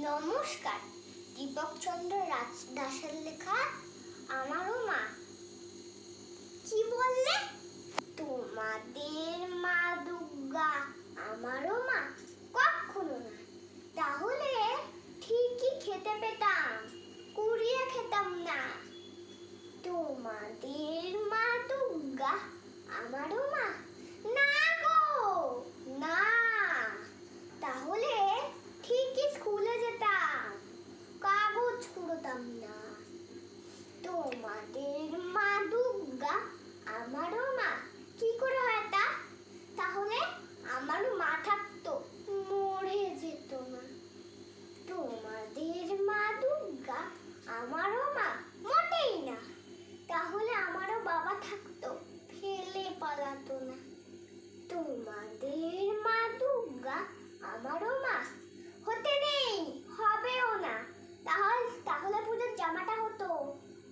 নমস্কার। দীপকচন্দ্র দাসের লেখা আমারও মা। কি বললে? তোমাদের মা দুর্গা আমারও মা? কখনো না। তাহলে ঠিকই খেতে পেতাম, কুড়িয়ে খেতাম না। তোমাদের মা দুর্গা আমারও মা? না গো, না। তাহলে ঠিকই স্কুলে যেতাম, কাগজ কুড়োতাম না। তোমাদের মা দুর্গা আমারও মা? কি করে হয় তা? তাহলে আমারও মা থাকতো, মরে যেত না। তোমাদের মা দুর্গা আমারও মা? মোটেই না। তাহলে আমারও বাবা থাকতো, ফেলে পালাতো না। তোমাদের মা দুর্গা আমারও মা? হতে নেই, হবেও না। তাহলে পুজোর জামাটা হতো,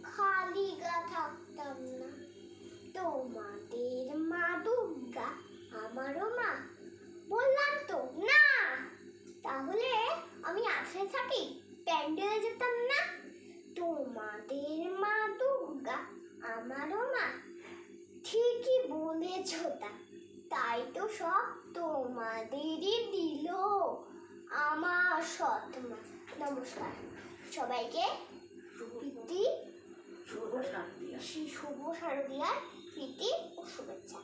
খালি গা থাকতাম না। তোমাদের মা দুর্গা আমারও মা? বললাম তো না। তাহলে আমি আছড়ে থাকি, প্যান্ডেলে যেতাম না। তোমাদের মা দুর্গা আমারও মা? ঠিকই বলেছ তা। তাই তো সব তোমাদেরই দিল আমার সৎ মা। নমস্কার সবাইকে। শুভ শারদীয়ার প্রীতি ও শুভেচ্ছা।